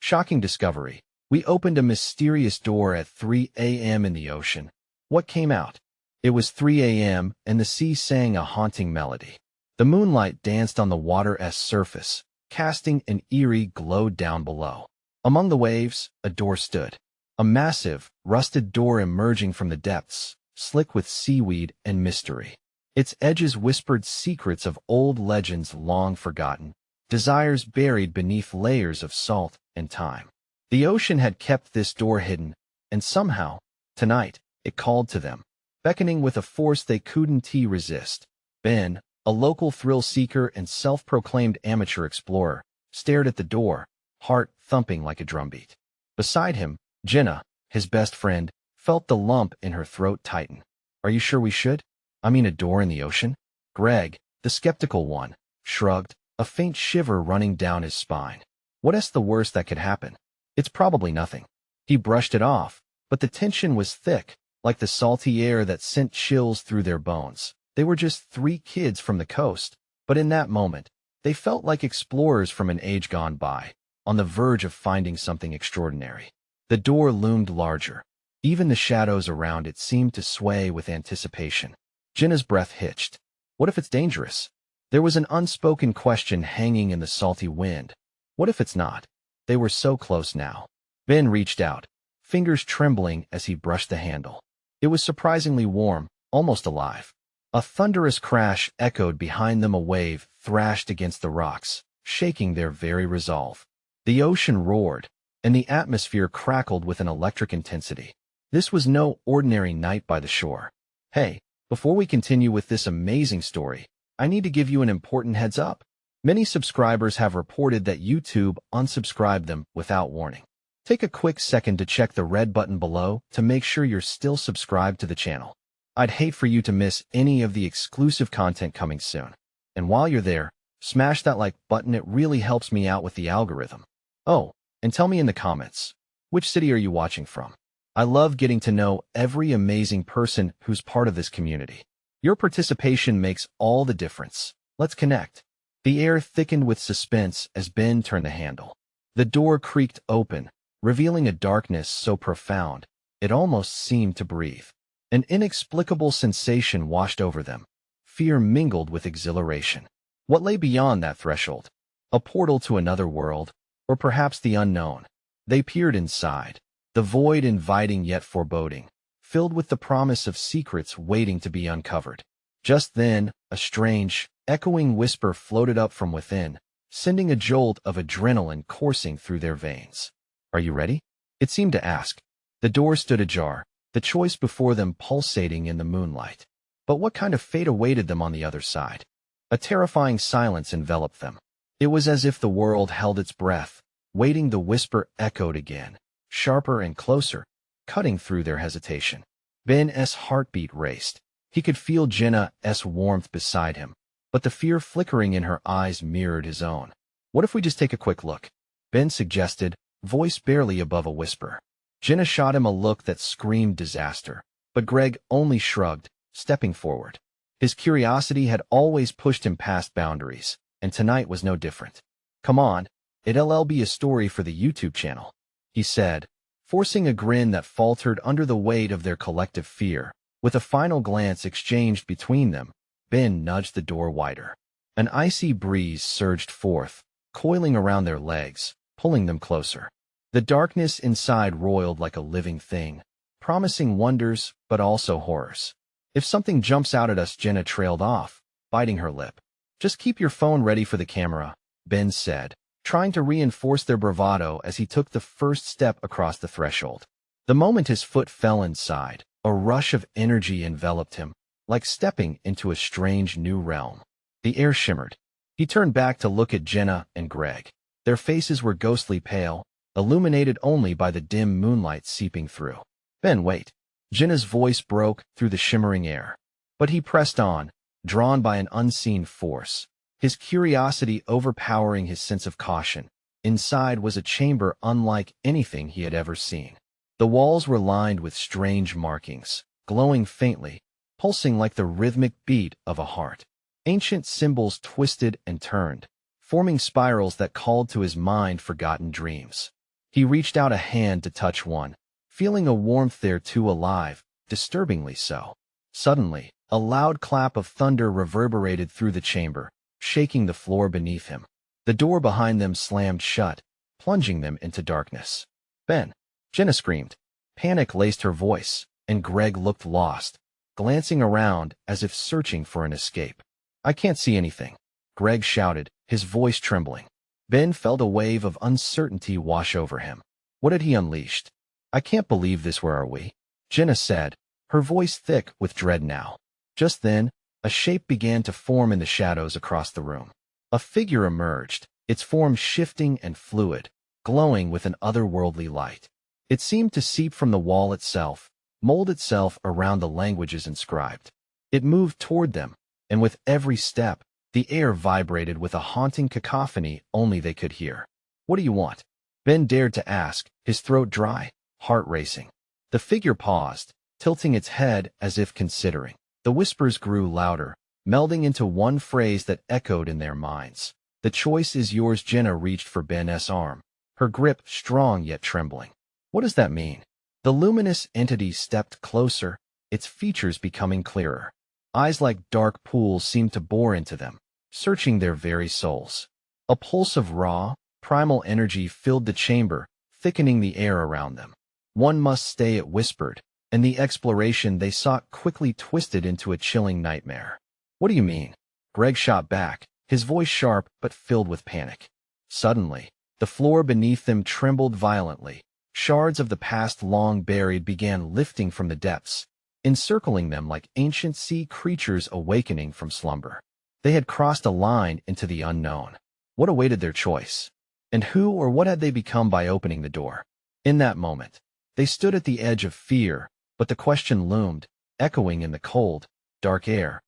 Shocking discovery. We opened a mysterious door at 3 a.m. in the ocean. What came out? It was 3 a.m., and the sea sang a haunting melody. The moonlight danced on the water's surface, casting an eerie glow down below. Among the waves, a door stood. A massive, rusted door emerging from the depths, slick with seaweed and mystery. Its edges whispered secrets of old legends long forgotten, desires buried beneath layers of salt and time. The ocean had kept this door hidden, and somehow, tonight, it called to them, beckoning with a force they couldn't resist. Ben, a local thrill-seeker and self-proclaimed amateur explorer, stared at the door, heart thumping like a drumbeat. Beside him, Jenna, his best friend, felt the lump in her throat tighten. Are you sure we should? I mean, a door in the ocean? Greg, the skeptical one, shrugged, a faint shiver running down his spine. What's the worst that could happen? It's probably nothing. He brushed it off, but the tension was thick, like the salty air that sent chills through their bones. They were just 3 kids from the coast, but in that moment, they felt like explorers from an age gone by, on the verge of finding something extraordinary. The door loomed larger. Even the shadows around it seemed to sway with anticipation. Jenna's breath hitched. What if it's dangerous? There was an unspoken question hanging in the salty wind. What if it's not? They were so close now. Ben reached out, fingers trembling as he brushed the handle. It was surprisingly warm, almost alive. A thunderous crash echoed behind them. A wave thrashed against the rocks, shaking their very resolve. The ocean roared, and the atmosphere crackled with an electric intensity. This was no ordinary night by the shore. Hey, before we continue with this amazing story, I need to give you an important heads up. Many subscribers have reported that YouTube unsubscribed them without warning. Take a quick second to check the red button below to make sure you're still subscribed to the channel. I'd hate for you to miss any of the exclusive content coming soon. And while you're there, smash that like button. It really helps me out with the algorithm. Oh, and tell me in the comments, which city are you watching from? I love getting to know every amazing person who's part of this community. Your participation makes all the difference. Let's connect. The air thickened with suspense as Ben turned the handle. The door creaked open, revealing a darkness so profound, it almost seemed to breathe. An inexplicable sensation washed over them. Fear mingled with exhilaration. What lay beyond that threshold? A portal to another world, or perhaps the unknown? They peered inside, the void inviting yet foreboding, filled with the promise of secrets waiting to be uncovered. Just then, a strange, echoing whisper floated up from within, sending a jolt of adrenaline coursing through their veins. Are you ready? It seemed to ask. The door stood ajar, the choice before them pulsating in the moonlight. But what kind of fate awaited them on the other side? A terrifying silence enveloped them. It was as if the world held its breath, waiting. The whisper echoed again, sharper and closer, cutting through their hesitation. Ben's heartbeat raced. He could feel Jenna's warmth beside him, but the fear flickering in her eyes mirrored his own. What if we just take a quick look? Ben suggested, voice barely above a whisper. Jenna shot him a look that screamed disaster, but Greg only shrugged, stepping forward. His curiosity had always pushed him past boundaries, and tonight was no different. Come on, it'll be a story for the YouTube channel, he said, forcing a grin that faltered under the weight of their collective fear. With a final glance exchanged between them, Ben nudged the door wider. An icy breeze surged forth, coiling around their legs, pulling them closer. The darkness inside roiled like a living thing, promising wonders but also horrors. If something jumps out at us, Jenna trailed off, biting her lip. Just keep your phone ready for the camera, Ben said, trying to reinforce their bravado as he took the first step across the threshold. The moment his foot fell inside, a rush of energy enveloped him, like stepping into a strange new realm. The air shimmered. He turned back to look at Jenna and Greg. Their faces were ghostly pale, illuminated only by the dim moonlight seeping through. Ben, wait. Jenna's voice broke through the shimmering air. But he pressed on, drawn by an unseen force, his curiosity overpowering his sense of caution. Inside was a chamber unlike anything he had ever seen. The walls were lined with strange markings, glowing faintly, pulsing like the rhythmic beat of a heart. Ancient symbols twisted and turned, forming spirals that called to his mind forgotten dreams. He reached out a hand to touch one, feeling a warmth there too, alive, disturbingly so. Suddenly, a loud clap of thunder reverberated through the chamber, shaking the floor beneath him. The door behind them slammed shut, plunging them into darkness. "Ben!" Jenna screamed. Panic laced her voice, and Greg looked lost, glancing around as if searching for an escape. "I can't see anything," Greg shouted, his voice trembling. Ben felt a wave of uncertainty wash over him. What had he unleashed? "I can't believe this. Where are we?" Jenna said, her voice thick with dread now. Just then, a shape began to form in the shadows across the room. A figure emerged, its form shifting and fluid, glowing with an otherworldly light. It seemed to seep from the wall itself, mold itself around the languages inscribed. It moved toward them, and with every step, the air vibrated with a haunting cacophony only they could hear. "What do you want?" Ben dared to ask, his throat dry, heart racing. The figure paused, tilting its head as if considering. The whispers grew louder, melding into one phrase that echoed in their minds. "The choice is yours." Jenna reached for Ben's arm, her grip strong yet trembling. "What does that mean?" The luminous entity stepped closer, its features becoming clearer. Eyes like dark pools seemed to bore into them, searching their very souls. A pulse of raw, primal energy filled the chamber, thickening the air around them. "One must stay," it whispered, and the exploration they sought quickly twisted into a chilling nightmare. "What do you mean?" Greg shot back, his voice sharp but filled with panic. Suddenly, the floor beneath them trembled violently. Shards of the past long buried began lifting from the depths, encircling them like ancient sea creatures awakening from slumber. They had crossed a line into the unknown. What awaited their choice? And who or what had they become by opening the door? In that moment, they stood at the edge of fear, but the question loomed, echoing in the cold, dark air.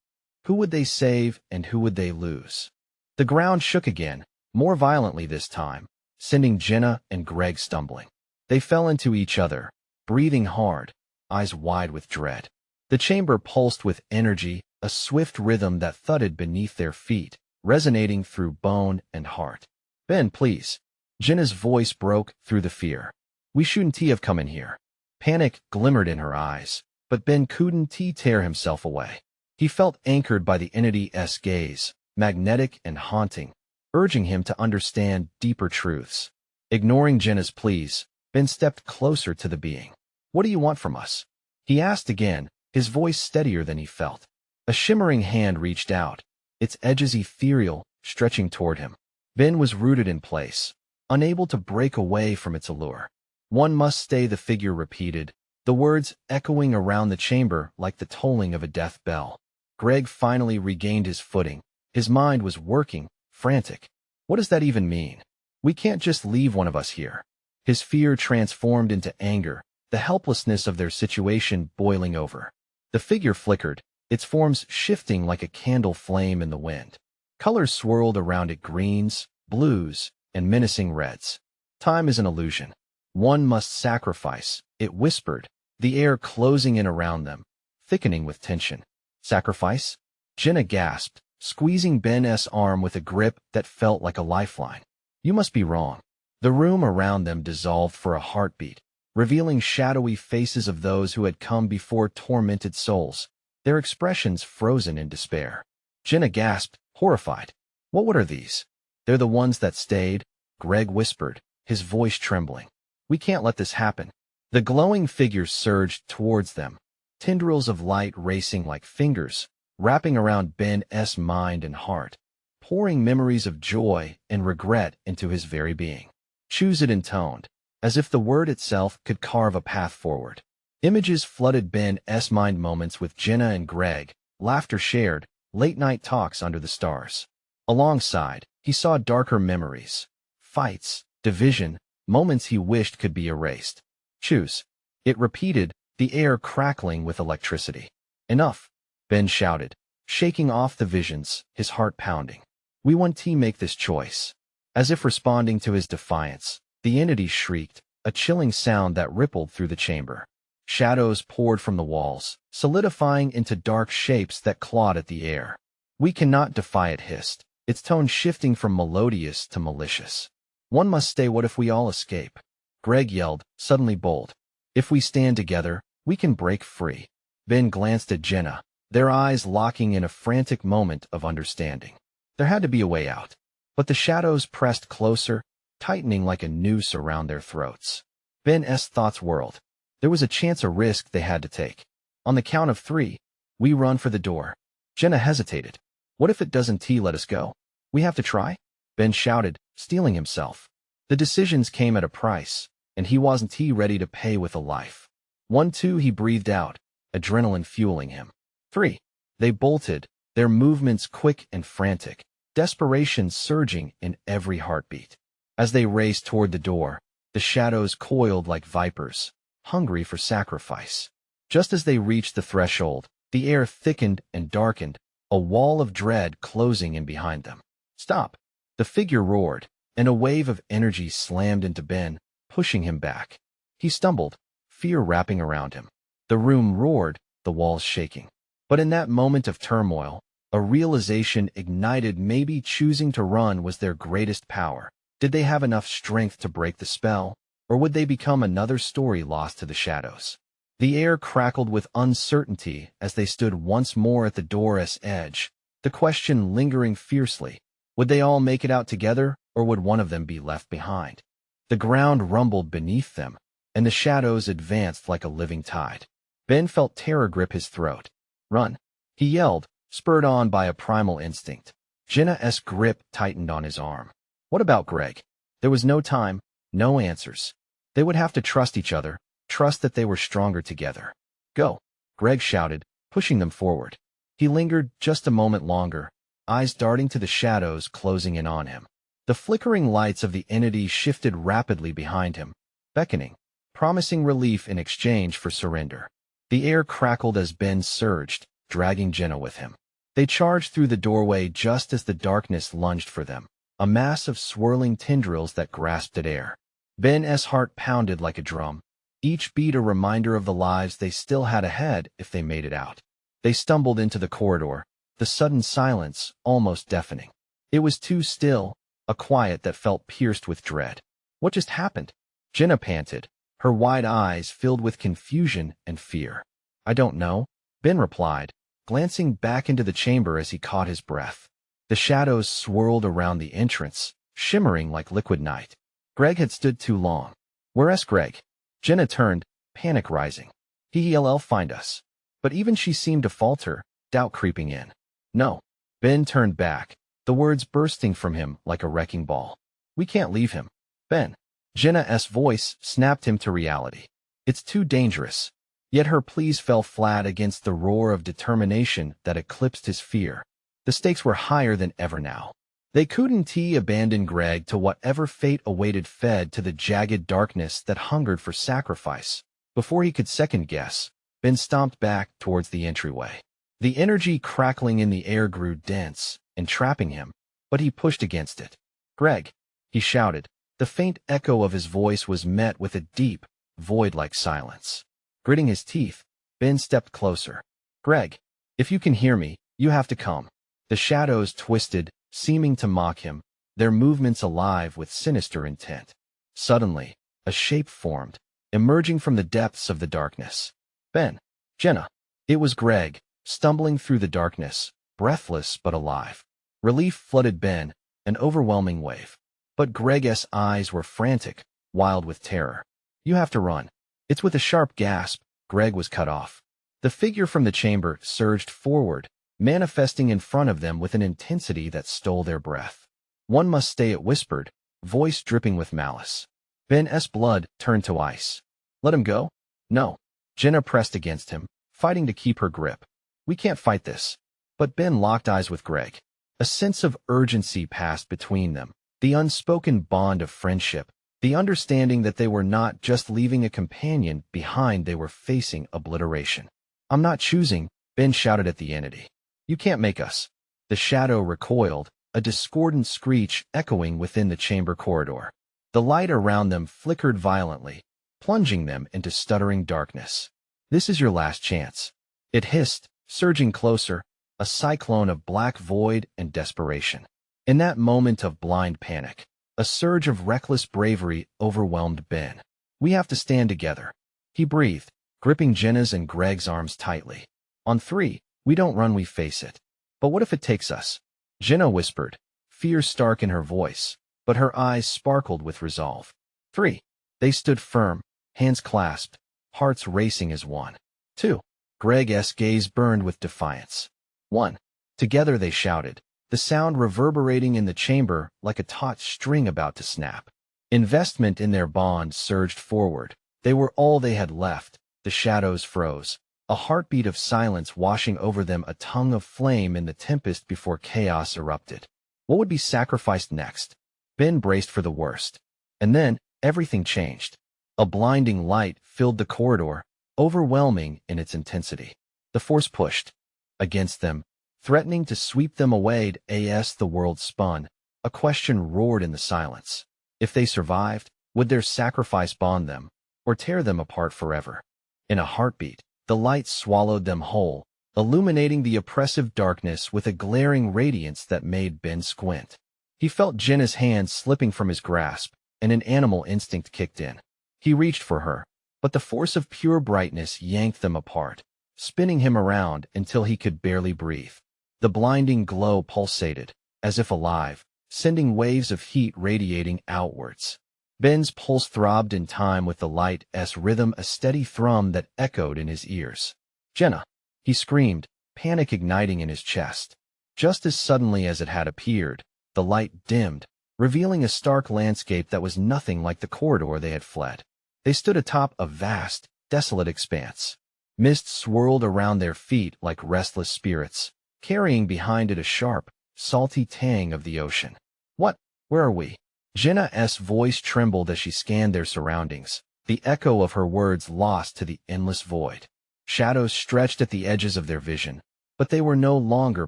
Who would they save and who would they lose? The ground shook again, more violently this time, sending Jenna and Greg stumbling. They fell into each other, breathing hard, eyes wide with dread. The chamber pulsed with energy, a swift rhythm that thudded beneath their feet, resonating through bone and heart. "Ben, please." Jenna's voice broke through the fear. "We shouldn't have come in here." Panic glimmered in her eyes, but Ben couldn't tear himself away. He felt anchored by the entity's gaze, magnetic and haunting, urging him to understand deeper truths. Ignoring Jenna's pleas, Ben stepped closer to the being. "What do you want from us?" he asked again, his voice steadier than he felt. A shimmering hand reached out, its edges ethereal, stretching toward him. Ben was rooted in place, unable to break away from its allure. "One must stay," the figure repeated, the words echoing around the chamber like the tolling of a death bell. Greg finally regained his footing. His mind was working, frantic. "What does that even mean? We can't just leave one of us here." His fear transformed into anger, the helplessness of their situation boiling over. The figure flickered, its forms shifting like a candle flame in the wind. Colors swirled around it: greens, blues, and menacing reds. "Time is an illusion. One must sacrifice," it whispered, the air closing in around them, thickening with tension. "Sacrifice?" Jenna gasped, squeezing Ben's arm with a grip that felt like a lifeline. "You must be wrong." The room around them dissolved for a heartbeat, revealing shadowy faces of those who had come before, tormented souls, their expressions frozen in despair. Jenna gasped, horrified. What are these?" "They're the ones that stayed," Greg whispered, his voice trembling. "We can't let this happen." The glowing figure surged towards them, tendrils of light racing like fingers, wrapping around Ben's mind and heart, pouring memories of joy and regret into his very being. "Choose," it intoned, as if the word itself could carve a path forward. Images flooded Ben's mind, moments with Jenna and Greg, laughter shared, late-night talks under the stars. Alongside, he saw darker memories, fights, division, moments he wished could be erased. "Choose," it repeated, the air crackling with electricity. "Enough," Ben shouted, shaking off the visions, his heart pounding. "We want to make this choice." As if responding to his defiance, the entity shrieked, a chilling sound that rippled through the chamber. Shadows poured from the walls, solidifying into dark shapes that clawed at the air. "We cannot defy," it hissed, its tone shifting from melodious to malicious. "One must stay." "What if we all escape?" Greg yelled, suddenly bold. If we stand together, we can break free. Ben glanced at Jenna, their eyes locking in a frantic moment of understanding. There had to be a way out. But the shadows pressed closer, tightening like a noose around their throats. Ben's thoughts whirled. There was a chance, a risk they had to take. On the count of 3, we run for the door. Jenna hesitated. What if it doesn't let us go? We have to try? Ben shouted, steeling himself. The decisions came at a price, and he wasn't ready to pay with a life. 1, 2, he breathed out, adrenaline fueling him. 3. They bolted, their movements quick and frantic, desperation surging in every heartbeat. As they raced toward the door, the shadows coiled like vipers, hungry for sacrifice. Just as they reached the threshold, the air thickened and darkened, a wall of dread closing in behind them. Stop! The figure roared, and a wave of energy slammed into Ben, pushing him back. He stumbled, fear wrapping around him. The room roared, the walls shaking. But in that moment of turmoil, a realization ignited. Maybe choosing to run was their greatest power. Did they have enough strength to break the spell, or would they become another story lost to the shadows? The air crackled with uncertainty as they stood once more at the door's edge, the question lingering fiercely. Would they all make it out together, or would one of them be left behind? The ground rumbled beneath them, and the shadows advanced like a living tide. Ben felt terror grip his throat. Run! He yelled, spurred on by a primal instinct. Jenna's grip tightened on his arm. What about Greg? There was no time, no answers. They would have to trust each other, trust that they were stronger together. Go! Greg shouted, pushing them forward. He lingered just a moment longer, eyes darting to the shadows closing in on him. The flickering lights of the entity shifted rapidly behind him, beckoning, promising relief in exchange for surrender. The air crackled as Ben surged, dragging Jenna with him. They charged through the doorway just as the darkness lunged for them, a mass of swirling tendrils that grasped at air. Ben's heart pounded like a drum, each beat a reminder of the lives they still had ahead if they made it out. They stumbled into the corridor, the sudden silence almost deafening. It was too still, a quiet that felt pierced with dread. What just happened? Jenna panted, her wide eyes filled with confusion and fear. I don't know, Ben replied, glancing back into the chamber as he caught his breath. The shadows swirled around the entrance, shimmering like liquid night. Greg had stood too long. Where's Greg? Jenna turned, panic rising. He'll find us. But even she seemed to falter, doubt creeping in. No. Ben turned back, the words bursting from him like a wrecking ball. We can't leave him. Ben. Jenna's voice snapped him to reality. It's too dangerous. Yet her pleas fell flat against the roar of determination that eclipsed his fear. The stakes were higher than ever now. They couldn't abandon Greg to whatever fate awaited, fed to the jagged darkness that hungered for sacrifice. Before he could second-guess, Ben stomped back towards the entryway. The energy crackling in the air grew dense, entrapping him, but he pushed against it. Greg! He shouted. The faint echo of his voice was met with a deep, void-like silence. Gritting his teeth, Ben stepped closer. Greg, if you can hear me, you have to come. The shadows twisted, seeming to mock him, their movements alive with sinister intent. Suddenly, a shape formed, emerging from the depths of the darkness. Ben. Jenna. It was Greg, stumbling through the darkness, breathless but alive. Relief flooded Ben, an overwhelming wave. But Greg's eyes were frantic, wild with terror. You have to run. It's with a sharp gasp, Greg was cut off. The figure from the chamber surged forward, manifesting in front of them with an intensity that stole their breath. One must stay, it whispered, voice dripping with malice. Ben's blood turned to ice. Let him go? No. Jenna pressed against him, fighting to keep her grip. We can't fight this. But Ben locked eyes with Greg. A sense of urgency passed between them, the unspoken bond of friendship, the understanding that they were not just leaving a companion behind, they were facing obliteration. I'm not choosing, Ben shouted at the entity. You can't make us. The shadow recoiled, a discordant screech echoing within the chamber corridor. The light around them flickered violently, plunging them into stuttering darkness. This is your last chance. It hissed, surging closer, a cyclone of black void and desperation. In that moment of blind panic, a surge of reckless bravery overwhelmed Ben. We have to stand together. He breathed, gripping Jenna's and Greg's arms tightly. On three, we don't run, we face it. But what if it takes us? Jenna whispered, fear stark in her voice, but her eyes sparkled with resolve. 3. They stood firm, hands clasped, hearts racing as one. 2. Greg's gaze burned with defiance. 1. Together they shouted, the sound reverberating in the chamber like a taut string about to snap. Investment in their bond surged forward. They were all they had left. The shadows froze, a heartbeat of silence washing over them, a tongue of flame in the tempest before chaos erupted. What would be sacrificed next? Ben braced for the worst. And then, everything changed. A blinding light filled the corridor, overwhelming in its intensity. The force pushed against them, threatening to sweep them away. As the world spun, a question roared in the silence. If they survived, would their sacrifice bond them, or tear them apart forever? In a heartbeat, the light swallowed them whole, illuminating the oppressive darkness with a glaring radiance that made Ben squint. He felt Jenna's hand slipping from his grasp, and an animal instinct kicked in. He reached for her, but the force of pure brightness yanked them apart, spinning him around until he could barely breathe. The blinding glow pulsated, as if alive, sending waves of heat radiating outwards. Ben's pulse throbbed in time with the light's rhythm, a steady thrum that echoed in his ears. Jenna! He screamed, panic igniting in his chest. Just as suddenly as it had appeared, the light dimmed, revealing a stark landscape that was nothing like the corridor they had fled. They stood atop a vast, desolate expanse. Mist swirled around their feet like restless spirits, carrying behind it a sharp, salty tang of the ocean. What? Where are we? Jenna's voice trembled as she scanned their surroundings, the echo of her words lost to the endless void. Shadows stretched at the edges of their vision, but they were no longer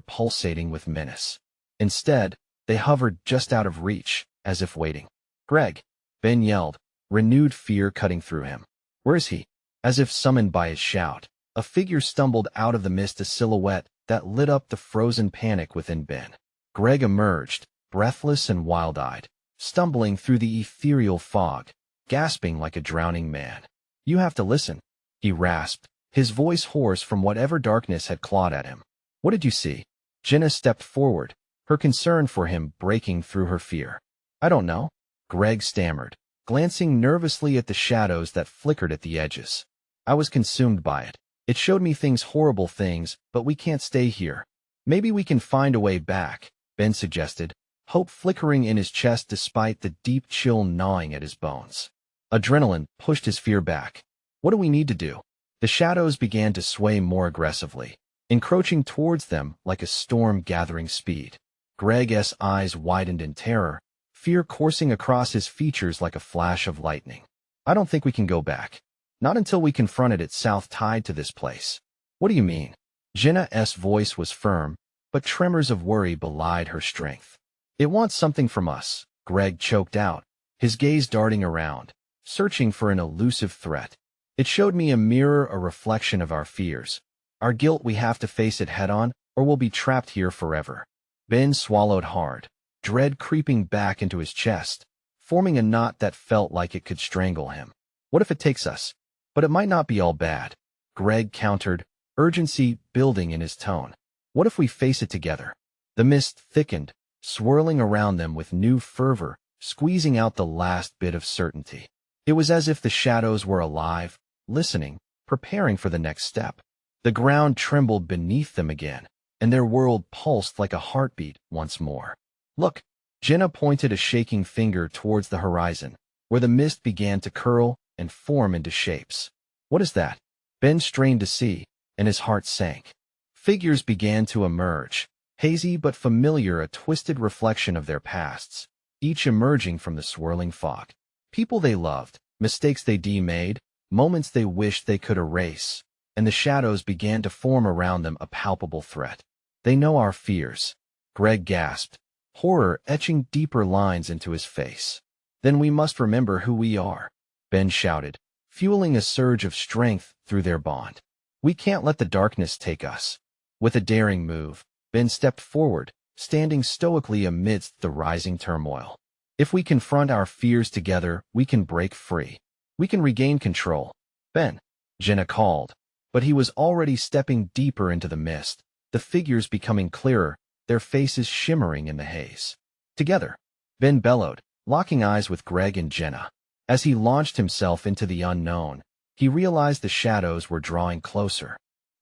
pulsating with menace. Instead, they hovered just out of reach, as if waiting. Greg! Ben yelled, renewed fear cutting through him. Where is he? As if summoned by his shout, a figure stumbled out of the mist, a silhouette that lit up the frozen panic within Ben. Greg emerged, breathless and wild-eyed, stumbling through the ethereal fog, gasping like a drowning man. You have to listen, he rasped, his voice hoarse from whatever darkness had clawed at him. What did you see? Jenna stepped forward, her concern for him breaking through her fear. I don't know, Greg stammered, glancing nervously at the shadows that flickered at the edges. I was consumed by it. It showed me things, horrible things, but we can't stay here. Maybe we can find a way back, Ben suggested, hope flickering in his chest despite the deep chill gnawing at his bones. Adrenaline pushed his fear back. What do we need to do? The shadows began to sway more aggressively, encroaching towards them like a storm gathering speed. Greg's eyes widened in terror, fear coursing across his features like a flash of lightning. I don't think we can go back. Not until we confronted it south tied to this place. What do you mean? Jenna's voice was firm, but tremors of worry belied her strength. It wants something from us, Greg choked out, his gaze darting around, searching for an elusive threat. It showed me a mirror, a reflection of our fears. Our guilt, we have to face it head-on, or we'll be trapped here forever. Ben swallowed hard, dread creeping back into his chest, forming a knot that felt like it could strangle him. What if it takes us? But it might not be all bad, Greg countered, urgency building in his tone. What if we face it together? The mist thickened, swirling around them with new fervor, squeezing out the last bit of certainty. It was as if the shadows were alive, listening, preparing for the next step. The ground trembled beneath them again, and their world pulsed like a heartbeat once more. Look, Jenna pointed a shaking finger towards the horizon, where the mist began to curl and form into shapes. What is that? Ben strained to see, and his heart sank. Figures began to emerge, hazy but familiar, a twisted reflection of their pasts, each emerging from the swirling fog. People they loved, mistakes they made, moments they wished they could erase, and the shadows began to form around them, a palpable threat. They know our fears, Greg gasped, horror etching deeper lines into his face. Then we must remember who we are, Ben shouted, fueling a surge of strength through their bond. We can't let the darkness take us. With a daring move, Ben stepped forward, standing stoically amidst the rising turmoil. If we confront our fears together, we can break free. We can regain control. Ben, Jenna called. But he was already stepping deeper into the mist, the figures becoming clearer, their faces shimmering in the haze. Together, Ben bellowed, locking eyes with Greg and Jenna. As he launched himself into the unknown, he realized the shadows were drawing closer.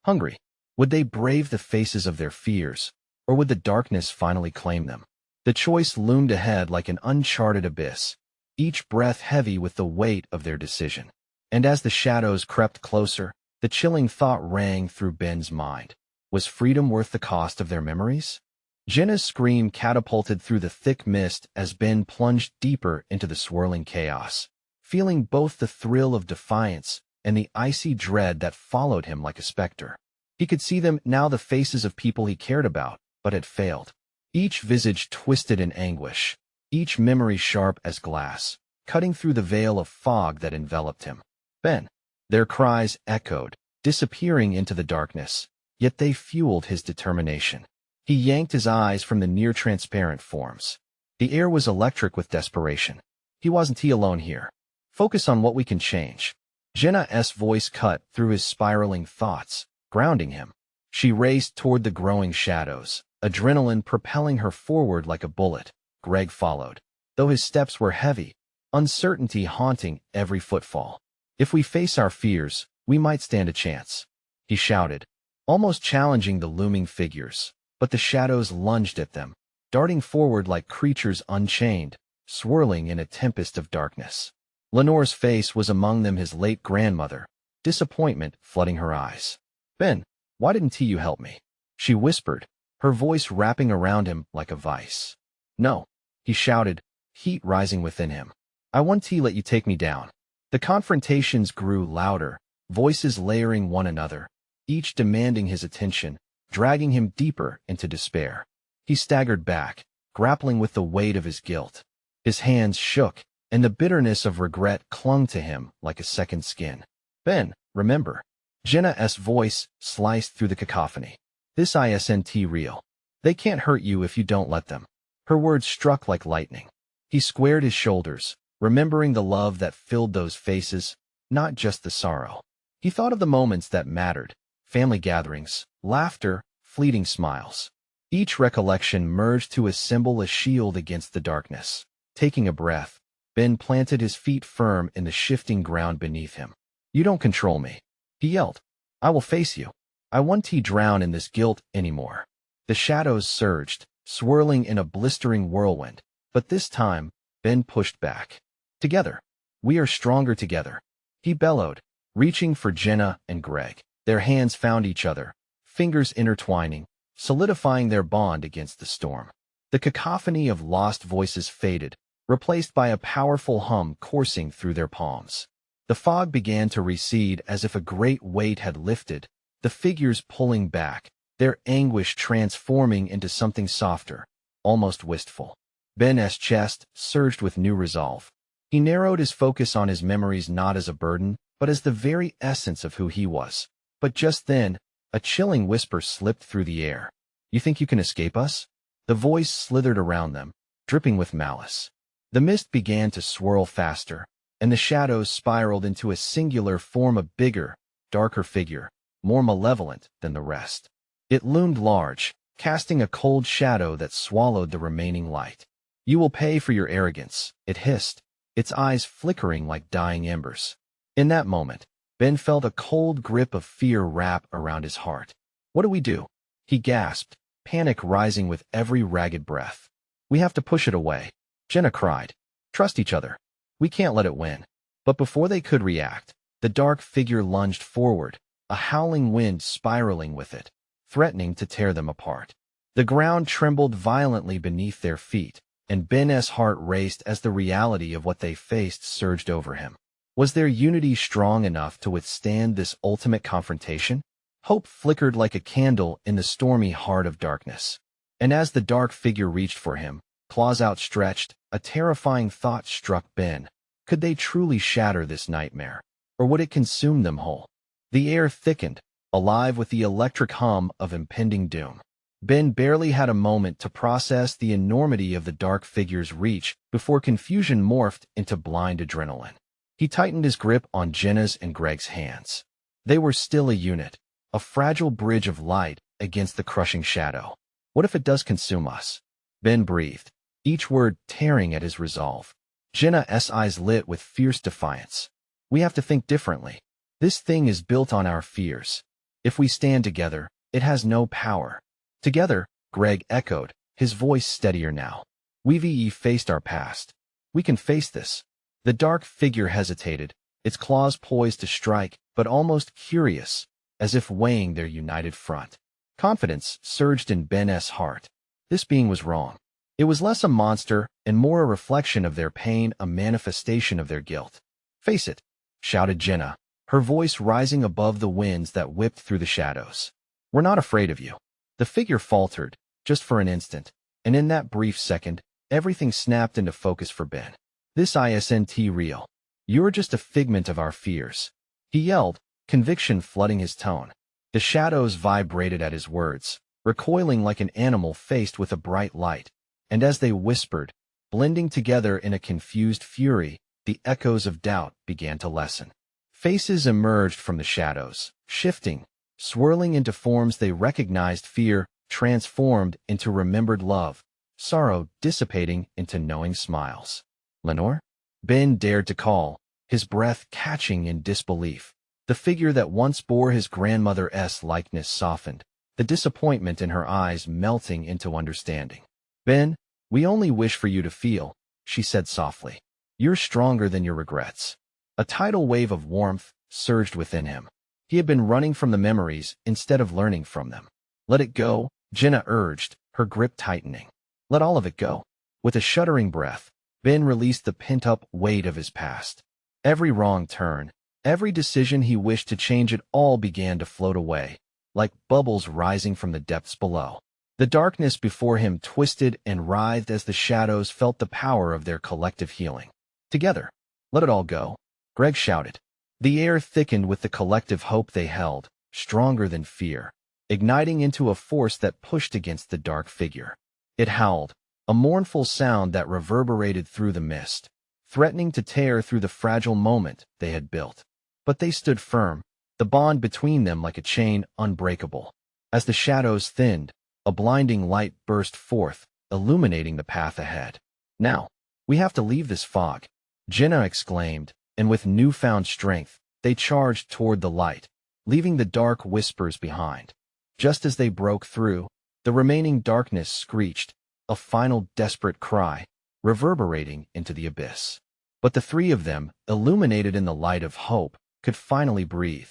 Hungry, would they brave the faces of their fears, or would the darkness finally claim them? The choice loomed ahead like an uncharted abyss, each breath heavy with the weight of their decision. And as the shadows crept closer, the chilling thought rang through Ben's mind. Was freedom worth the cost of their memories? Jenna's scream catapulted through the thick mist as Ben plunged deeper into the swirling chaos, feeling both the thrill of defiance and the icy dread that followed him like a specter. He could see them now, the faces of people he cared about, but had failed. Each visage twisted in anguish, each memory sharp as glass, cutting through the veil of fog that enveloped him. Ben. Their cries echoed, disappearing into the darkness, yet they fueled his determination. He yanked his eyes from the near-transparent forms. The air was electric with desperation. He wasn't alone here. Focus on what we can change. Jenna's voice cut through his spiraling thoughts, grounding him. She raced toward the growing shadows, adrenaline propelling her forward like a bullet. Greg followed, though his steps were heavy, uncertainty haunting every footfall. If we face our fears, we might stand a chance, he shouted, almost challenging the looming figures. But the shadows lunged at them, darting forward like creatures unchained, swirling in a tempest of darkness. Lenore's face was among them, his late grandmother, disappointment flooding her eyes. Ben, why didn't you help me? She whispered, her voice wrapping around him like a vice. No, he shouted, heat rising within him. I want to let you take me down. The confrontations grew louder, voices layering one another, each demanding his attention, dragging him deeper into despair. He staggered back, grappling with the weight of his guilt. His hands shook, and the bitterness of regret clung to him like a second skin. Ben, remember. Jenna's voice sliced through the cacophony. This isn't real. They can't hurt you if you don't let them. Her words struck like lightning. He squared his shoulders, remembering the love that filled those faces, not just the sorrow. He thought of the moments that mattered, family gatherings, laughter, fleeting smiles. Each recollection merged to assemble a shield against the darkness. Taking a breath, Ben planted his feet firm in the shifting ground beneath him. You don't control me, he yelled. I will face you. I won't drown in this guilt anymore. The shadows surged, swirling in a blistering whirlwind, but this time, Ben pushed back. Together. We are stronger together, he bellowed, reaching for Jenna and Greg. Their hands found each other, fingers intertwining, solidifying their bond against the storm. The cacophony of lost voices faded, replaced by a powerful hum coursing through their palms. The fog began to recede as if a great weight had lifted, the figures pulling back, their anguish transforming into something softer, almost wistful. Ben's chest surged with new resolve. He narrowed his focus on his memories not as a burden, but as the very essence of who he was. But just then, a chilling whisper slipped through the air. You think you can escape us? The voice slithered around them, dripping with malice. The mist began to swirl faster, and the shadows spiraled into a singular form, a bigger, darker figure, more malevolent than the rest. It loomed large, casting a cold shadow that swallowed the remaining light. You will pay for your arrogance, it hissed, its eyes flickering like dying embers. In that moment, Ben felt a cold grip of fear wrap around his heart. What do we do? He gasped, panic rising with every ragged breath. We have to push it away, Jenna cried. Trust each other. We can't let it win. But before they could react, the dark figure lunged forward, a howling wind spiraling with it, threatening to tear them apart. The ground trembled violently beneath their feet, and Ben's heart raced as the reality of what they faced surged over him. Was their unity strong enough to withstand this ultimate confrontation? Hope flickered like a candle in the stormy heart of darkness. And as the dark figure reached for him, claws outstretched, a terrifying thought struck Ben. Could they truly shatter this nightmare? Or would it consume them whole? The air thickened, alive with the electric hum of impending doom. Ben barely had a moment to process the enormity of the dark figure's reach before confusion morphed into blind adrenaline. He tightened his grip on Jenna's and Greg's hands. They were still a unit, a fragile bridge of light against the crushing shadow. What if it does consume us? Ben breathed, each word tearing at his resolve. Jenna's eyes lit with fierce defiance. We have to think differently. This thing is built on our fears. If we stand together, it has no power. Together, Greg echoed, his voice steadier now. We've faced our past. We can face this. The dark figure hesitated, its claws poised to strike, but almost curious, as if weighing their united front. Confidence surged in Ben's heart. This being was wrong. It was less a monster and more a reflection of their pain, a manifestation of their guilt. Face it, shouted Jenna, her voice rising above the winds that whipped through the shadows. We're not afraid of you. The figure faltered, just for an instant, and in that brief second, everything snapped into focus for Ben. This isn't real. You're just a figment of our fears. He yelled, conviction flooding his tone. The shadows vibrated at his words, recoiling like an animal faced with a bright light. And as they whispered, blending together in a confused fury, the echoes of doubt began to lessen. Faces emerged from the shadows, shifting, swirling into forms they recognized, fear transformed into remembered love, sorrow dissipating into knowing smiles. Lenore? Ben dared to call, his breath catching in disbelief. The figure that once bore his grandmother's likeness softened, the disappointment in her eyes melting into understanding. Ben, we only wish for you to feel, she said softly. You're stronger than your regrets. A tidal wave of warmth surged within him. He had been running from the memories instead of learning from them. Let it go, Jenna urged, her grip tightening. Let all of it go. With a shuddering breath, Ben released the pent-up weight of his past. Every wrong turn, every decision he wished to change, it all began to float away, like bubbles rising from the depths below. The darkness before him twisted and writhed as the shadows felt the power of their collective healing. Together, let it all go, Greg shouted. The air thickened with the collective hope they held, stronger than fear, igniting into a force that pushed against the dark figure. It howled, a mournful sound that reverberated through the mist, threatening to tear through the fragile moment they had built. But they stood firm, the bond between them like a chain unbreakable. As the shadows thinned, a blinding light burst forth, illuminating the path ahead. Now, we have to leave this fog, Jenna exclaimed, and with newfound strength, they charged toward the light, leaving the dark whispers behind. Just as they broke through, the remaining darkness screeched, a final desperate cry, reverberating into the abyss. But the three of them, illuminated in the light of hope, could finally breathe.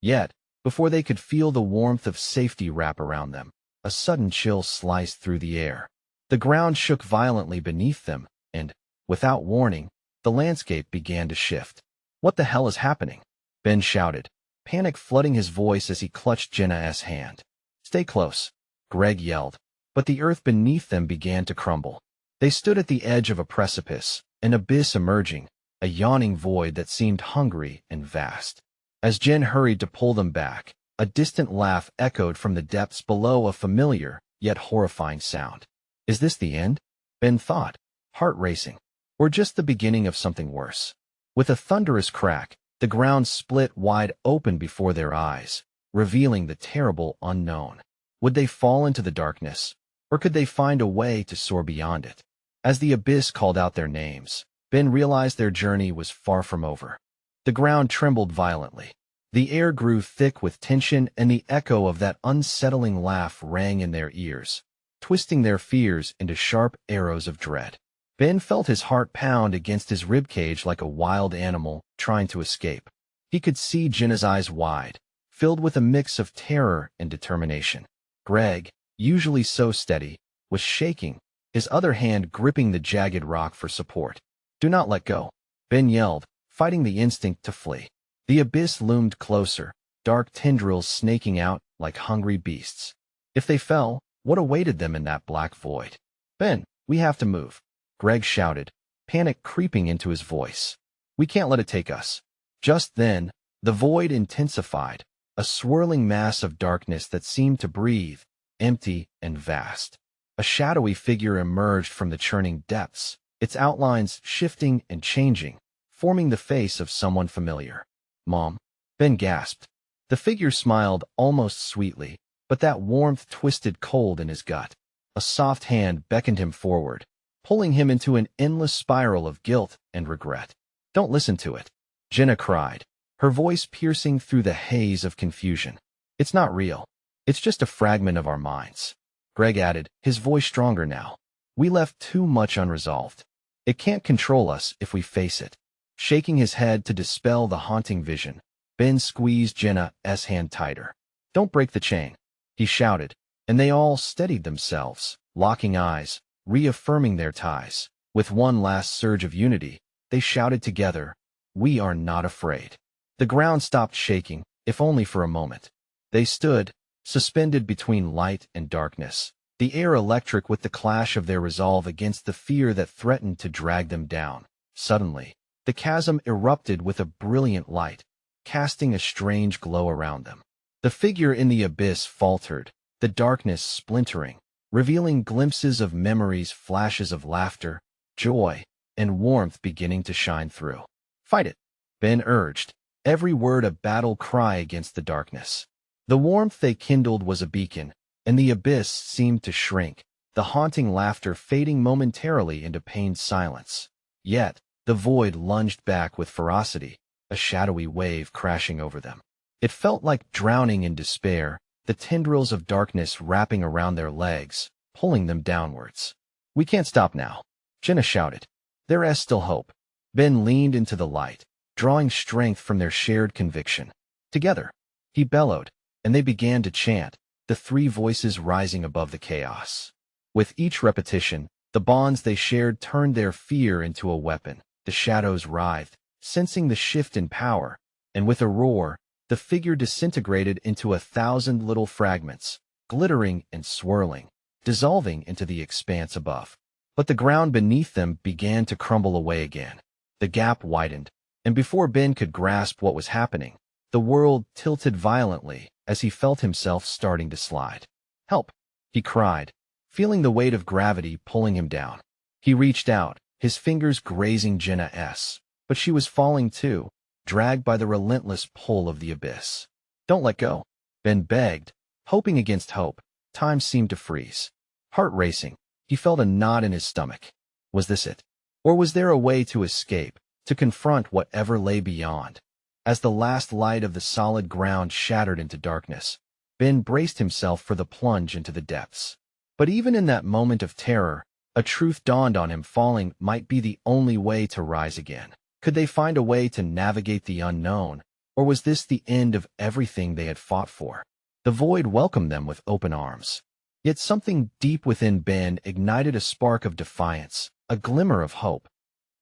Yet, before they could feel the warmth of safety wrap around them, a sudden chill sliced through the air. The ground shook violently beneath them, and, without warning, the landscape began to shift. What the hell is happening? Ben shouted, panic flooding his voice as he clutched Jenna's hand. Stay close, Greg yelled, but the earth beneath them began to crumble. They stood at the edge of a precipice, an abyss emerging, a yawning void that seemed hungry and vast. As Jen hurried to pull them back, a distant laugh echoed from the depths below, a familiar, yet horrifying sound. Is this the end? Ben thought, heart racing, or just the beginning of something worse? With a thunderous crack, the ground split wide open before their eyes, revealing the terrible unknown. Would they fall into the darkness, or could they find a way to soar beyond it? As the abyss called out their names, Ben realized their journey was far from over. The ground trembled violently. The air grew thick with tension, and the echo of that unsettling laugh rang in their ears, twisting their fears into sharp arrows of dread. Ben felt his heart pound against his ribcage like a wild animal trying to escape. He could see Jenna's eyes wide, filled with a mix of terror and determination. Greg, usually so steady, was shaking, his other hand gripping the jagged rock for support. Do not let go, Ben yelled, fighting the instinct to flee. The abyss loomed closer, dark tendrils snaking out like hungry beasts. If they fell, what awaited them in that black void? Ben, we have to move, Greg shouted, panic creeping into his voice. We can't let it take us. Just then, the void intensified, a swirling mass of darkness that seemed to breathe, empty and vast. A shadowy figure emerged from the churning depths, its outlines shifting and changing, forming the face of someone familiar. "Mom," Ben gasped. The figure smiled almost sweetly, but that warmth twisted cold in his gut. A soft hand beckoned him forward, pulling him into an endless spiral of guilt and regret. "Don't listen to it," Jenna cried, her voice piercing through the haze of confusion. "It's not real. It's just a fragment of our minds." Greg added, his voice stronger now. "We left too much unresolved. It can't control us if we face it." Shaking his head to dispel the haunting vision, Ben squeezed Jenna's hand tighter. "Don't break the chain," he shouted, and they all steadied themselves, locking eyes, reaffirming their ties. With one last surge of unity, they shouted together, "We are not afraid." The ground stopped shaking, if only for a moment. They stood, suspended between light and darkness, the air electric with the clash of their resolve against the fear that threatened to drag them down. Suddenly, the chasm erupted with a brilliant light, casting a strange glow around them. The figure in the abyss faltered, the darkness splintering, revealing glimpses of memories, flashes of laughter, joy, and warmth beginning to shine through. "Fight it," Ben urged, every word a battle cry against the darkness. The warmth they kindled was a beacon, and the abyss seemed to shrink, the haunting laughter fading momentarily into pained silence. Yet, the void lunged back with ferocity, a shadowy wave crashing over them. It felt like drowning in despair, the tendrils of darkness wrapping around their legs, pulling them downwards. "We can't stop now," Jenna shouted. "There is still hope." Ben leaned into the light, drawing strength from their shared conviction. "Together," he bellowed, and they began to chant, the three voices rising above the chaos. With each repetition, the bonds they shared turned their fear into a weapon. The shadows writhed, sensing the shift in power, and with a roar, the figure disintegrated into 1,000 little fragments, glittering and swirling, dissolving into the expanse above. But the ground beneath them began to crumble away again. The gap widened, and before Ben could grasp what was happening, the world tilted violently as he felt himself starting to slide. "Help!" he cried, feeling the weight of gravity pulling him down. He reached out, his fingers grazing Jenna's, but she was falling too, dragged by the relentless pull of the abyss. "Don't let go," Ben begged, hoping against hope. Time seemed to freeze. Heart racing, he felt a knot in his stomach. Was this it? Or was there a way to escape, to confront whatever lay beyond? As the last light of the solid ground shattered into darkness, Ben braced himself for the plunge into the depths. But even in that moment of terror, a truth dawned on him: falling might be the only way to rise again. Could they find a way to navigate the unknown, or was this the end of everything they had fought for? The void welcomed them with open arms. Yet something deep within Ben ignited a spark of defiance, a glimmer of hope.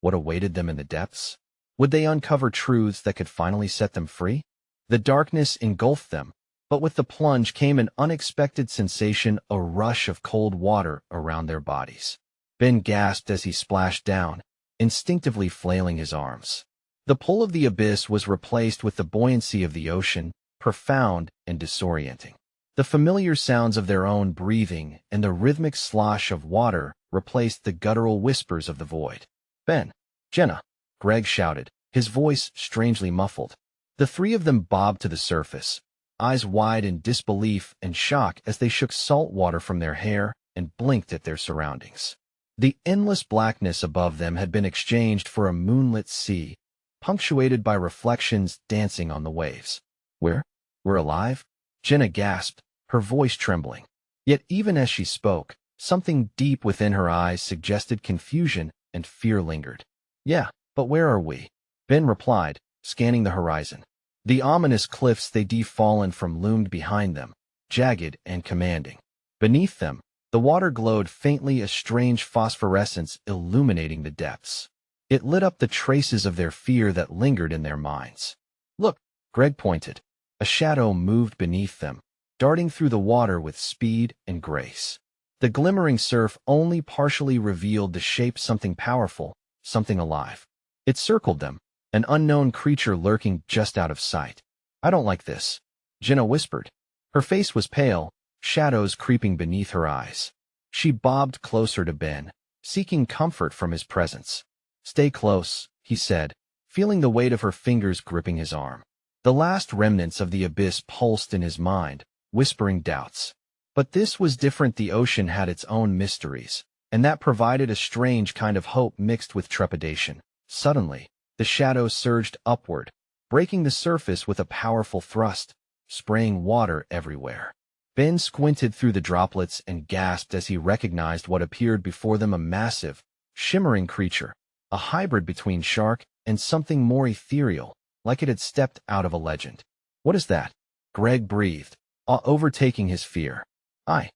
What awaited them in the depths? Would they uncover truths that could finally set them free? The darkness engulfed them, but with the plunge came an unexpected sensation, a rush of cold water around their bodies. Ben gasped as he splashed down, instinctively flailing his arms. The pull of the abyss was replaced with the buoyancy of the ocean, profound and disorienting. The familiar sounds of their own breathing and the rhythmic slosh of water replaced the guttural whispers of the void. "Ben! Jenna!" Greg shouted, his voice strangely muffled. The three of them bobbed to the surface, eyes wide in disbelief and shock as they shook salt water from their hair and blinked at their surroundings. The endless blackness above them had been exchanged for a moonlit sea, punctuated by reflections dancing on the waves. We're alive?" Jenna gasped, her voice trembling. Yet even as she spoke, something deep within her eyes suggested confusion, and fear lingered. "Yeah, but where are we?" Ben replied, scanning the horizon. The ominous cliffs they'd fallen from loomed behind them, jagged and commanding. Beneath them, the water glowed faintly, a strange phosphorescence illuminating the depths. It lit up the traces of their fear that lingered in their minds. "Look," Greg pointed. A shadow moved beneath them, darting through the water with speed and grace. The glimmering surf only partially revealed the shape: something powerful, something alive. It circled them, an unknown creature lurking just out of sight. "I don't like this," Jenna whispered. Her face was pale, shadows creeping beneath her eyes. She bobbed closer to Ben, seeking comfort from his presence. "Stay close," he said, feeling the weight of her fingers gripping his arm. The last remnants of the abyss pulsed in his mind, whispering doubts. But this was different. The ocean had its own mysteries, and that provided a strange kind of hope mixed with trepidation. Suddenly, the shadows surged upward, breaking the surface with a powerful thrust, spraying water everywhere. Ben squinted through the droplets and gasped as he recognized what appeared before them: a massive, shimmering creature, a hybrid between shark and something more ethereal, like it had stepped out of a legend. "What is that?" Greg breathed, awe overtaking his fear. I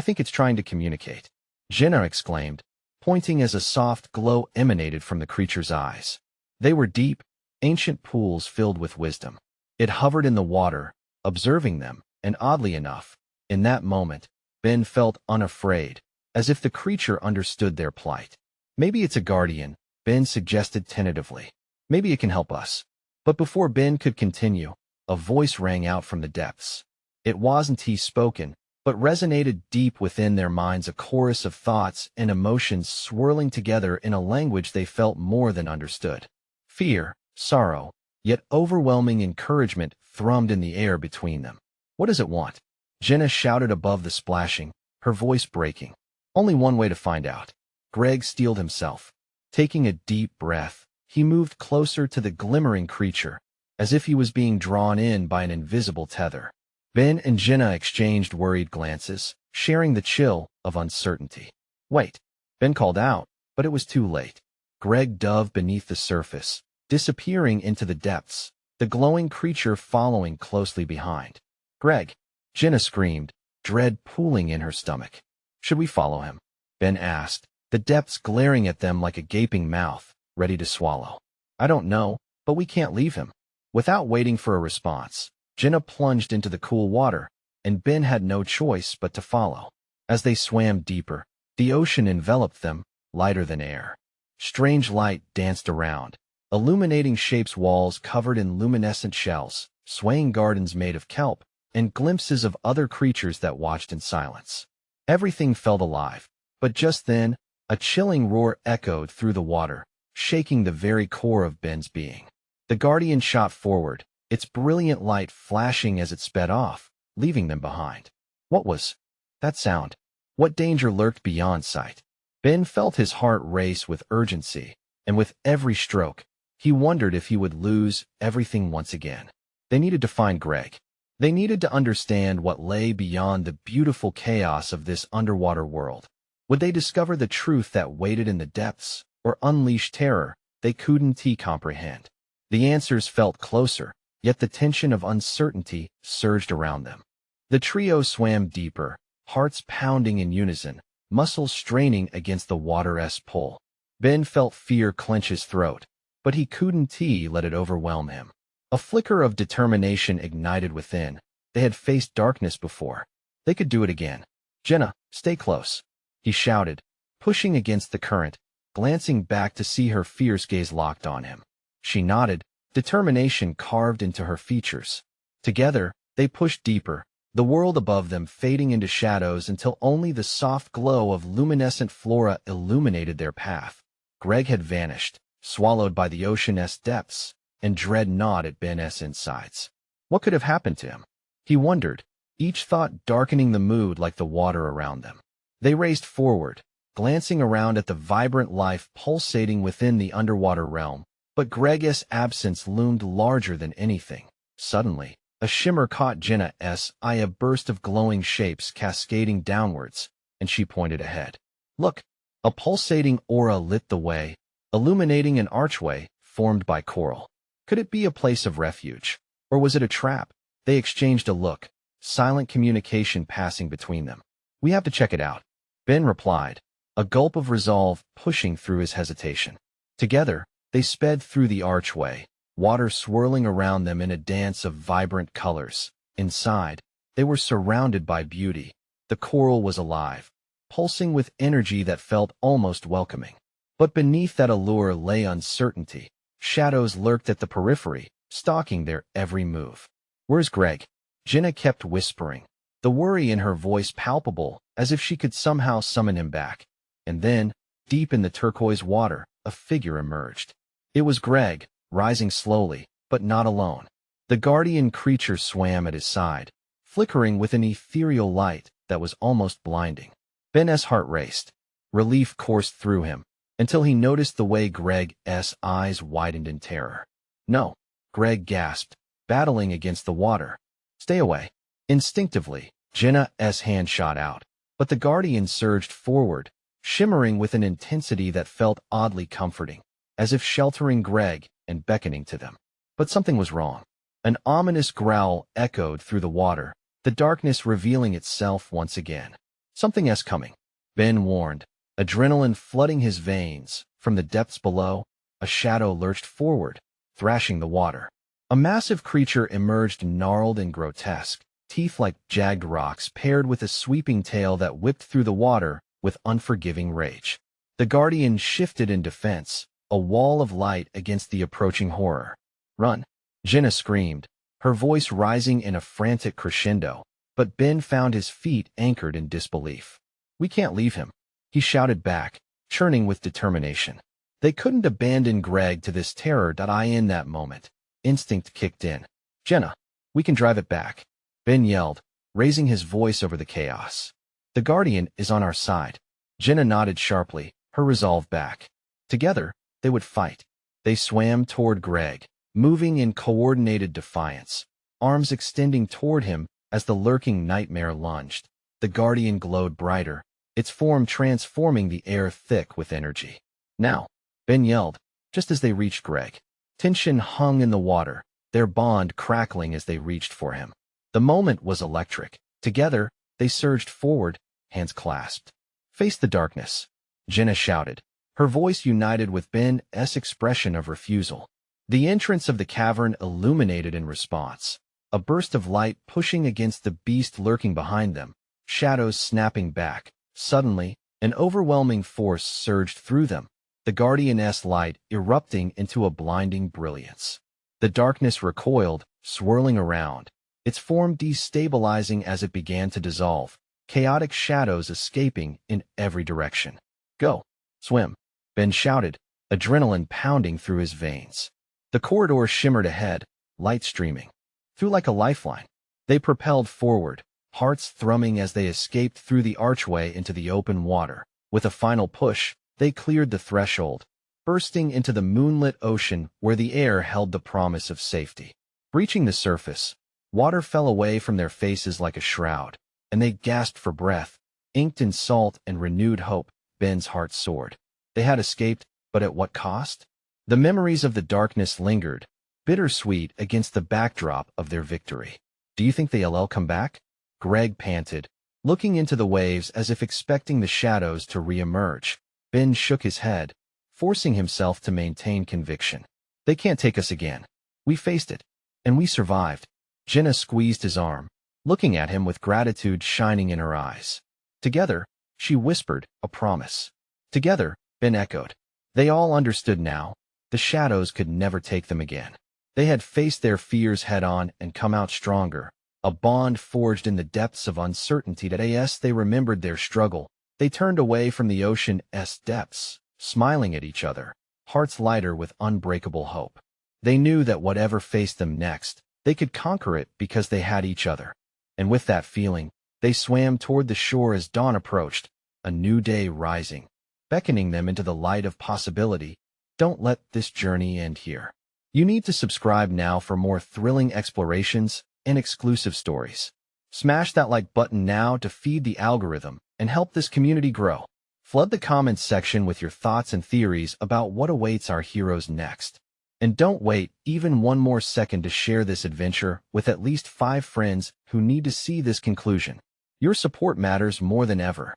think it's trying to communicate," Jenna exclaimed, pointing as a soft glow emanated from the creature's eyes. They were deep, ancient pools filled with wisdom. It hovered in the water, observing them, and oddly enough, in that moment, Ben felt unafraid, as if the creature understood their plight. "Maybe it's a guardian," Ben suggested tentatively. "Maybe it can help us." But before Ben could continue, a voice rang out from the depths. It wasn't he spoken, but resonated deep within their minds, a chorus of thoughts and emotions swirling together in a language they felt more than understood. Fear, sorrow, yet overwhelming encouragement thrummed in the air between them. "What does it want?" Jenna shouted above the splashing, her voice breaking. "Only one way to find out." Greg steeled himself. Taking a deep breath, he moved closer to the glimmering creature, as if he was being drawn in by an invisible tether. Ben and Jenna exchanged worried glances, sharing the chill of uncertainty. "Wait," Ben called out, but it was too late. Greg dove beneath the surface, disappearing into the depths, the glowing creature following closely behind. "Greg!" Jenna screamed, dread pooling in her stomach. "Should we follow him?" Ben asked, the depths glaring at them like a gaping mouth, ready to swallow. "I don't know, but we can't leave him." Without waiting for a response, Jenna plunged into the cool water, and Ben had no choice but to follow. As they swam deeper, the ocean enveloped them, lighter than air. Strange light danced around, illuminating shapes, walls covered in luminescent shells, swaying gardens made of kelp, and glimpses of other creatures that watched in silence. Everything felt alive, but just then, a chilling roar echoed through the water, shaking the very core of Ben's being. The Guardian shot forward, its brilliant light flashing as it sped off, leaving them behind. What was that sound? What danger lurked beyond sight? Ben felt his heart race with urgency, and with every stroke, he wondered if he would lose everything once again. They needed to find Greg. They needed to understand what lay beyond the beautiful chaos of this underwater world. Would they discover the truth that waited in the depths, or unleash terror they couldn't comprehend? The answers felt closer, yet the tension of uncertainty surged around them. The trio swam deeper, hearts pounding in unison, muscles straining against the water's pull. Ben felt fear clench his throat, but he couldn't let it overwhelm him. A flicker of determination ignited within. They had faced darkness before. They could do it again. "Jenna, stay close," he shouted, pushing against the current, glancing back to see her fierce gaze locked on him. She nodded, determination carved into her features. Together, they pushed deeper, the world above them fading into shadows until only the soft glow of luminescent flora illuminated their path. Greg had vanished, swallowed by the ocean's depths, and dread gnawed at Ben's insides. What could have happened to him? He wondered, each thought darkening the mood like the water around them. They raced forward, glancing around at the vibrant life pulsating within the underwater realm, but Greg's absence loomed larger than anything. Suddenly, a shimmer caught Jenna's eye, a burst of glowing shapes cascading downwards, and she pointed ahead. "Look!" A pulsating aura lit the way, illuminating an archway formed by coral. Could it be a place of refuge? Or was it a trap? They exchanged a look, silent communication passing between them. "We have to check it out," Ben replied, a gulp of resolve pushing through his hesitation. Together, they sped through the archway, water swirling around them in a dance of vibrant colors. Inside, they were surrounded by beauty. The coral was alive, pulsing with energy that felt almost welcoming. But beneath that allure lay uncertainty. Shadows lurked at the periphery, stalking their every move. "Where's Greg?" Jenna kept whispering, the worry in her voice palpable, as if she could somehow summon him back. And then, deep in the turquoise water, a figure emerged. It was Greg, rising slowly, but not alone. The guardian creature swam at his side, flickering with an ethereal light that was almost blinding. Ben's heart raced. Relief coursed through him, until he noticed the way Greg's eyes widened in terror. "No," Greg gasped, battling against the water. "Stay away." Instinctively, Jenna's hand shot out, but the guardian surged forward, shimmering with an intensity that felt oddly comforting, as if sheltering Greg and beckoning to them. But something was wrong. An ominous growl echoed through the water, the darkness revealing itself once again. "Something's coming," Ben warned, adrenaline flooding his veins. From the depths below, a shadow lurched forward, thrashing the water. A massive creature emerged, gnarled and grotesque, teeth like jagged rocks paired with a sweeping tail that whipped through the water with unforgiving rage. The guardian shifted in defense, a wall of light against the approaching horror. "Run!" Jenna screamed, her voice rising in a frantic crescendo, but Ben found his feet anchored in disbelief. "We can't leave him," he shouted back, churning with determination. They couldn't abandon Greg to this terror. In that moment, instinct kicked in. "Jenna, we can drive it back," Ben yelled, raising his voice over the chaos. "The guardian is on our side." Jenna nodded sharply, her resolve back. Together, they would fight. They swam toward Greg, moving in coordinated defiance, arms extending toward him as the lurking nightmare lunged. The guardian glowed brighter, its form transforming the air thick with energy. "Now!" Ben yelled, just as they reached Greg. Tension hung in the water, their bond crackling as they reached for him. The moment was electric. Together, they surged forward, hands clasped. "Face the darkness," Jenna shouted, her voice united with Ben's expression of refusal. The entrance of the cavern illuminated in response, a burst of light pushing against the beast lurking behind them, shadows snapping back. Suddenly, an overwhelming force surged through them, the guardian's light erupting into a blinding brilliance. The darkness recoiled, swirling around, its form destabilizing as it began to dissolve, chaotic shadows escaping in every direction. "Go! Swim!" Ben shouted, adrenaline pounding through his veins. The corridor shimmered ahead, light streaming through like a lifeline. They propelled forward, hearts thrumming as they escaped through the archway into the open water. With a final push, they cleared the threshold, bursting into the moonlit ocean where the air held the promise of safety. Reaching the surface, water fell away from their faces like a shroud, and they gasped for breath, inked in salt and renewed hope. Ben's heart soared. They had escaped, but at what cost? The memories of the darkness lingered, bittersweet against the backdrop of their victory. "Do you think they'll come back?" Greg panted, looking into the waves as if expecting the shadows to re-emerge. Ben shook his head, forcing himself to maintain conviction. "They can't take us again. We faced it, and we survived." Jenna squeezed his arm, looking at him with gratitude shining in her eyes. "Together," she whispered, "a promise." "Together," Ben echoed. They all understood now. The shadows could never take them again. They had faced their fears head-on and come out stronger, a bond forged in the depths of uncertainty. As they remembered their struggle, they turned away from the ocean's depths, smiling at each other, hearts lighter with unbreakable hope. They knew that whatever faced them next, they could conquer it because they had each other. And with that feeling, they swam toward the shore as dawn approached, a new day rising, beckoning them into the light of possibility. Don't let this journey end here. You need to subscribe now for more thrilling explorations and exclusive stories. Smash that like button now to feed the algorithm and help this community grow. Flood the comments section with your thoughts and theories about what awaits our heroes next. And don't wait even one more second to share this adventure with at least 5 friends who need to see this conclusion. Your support matters more than ever.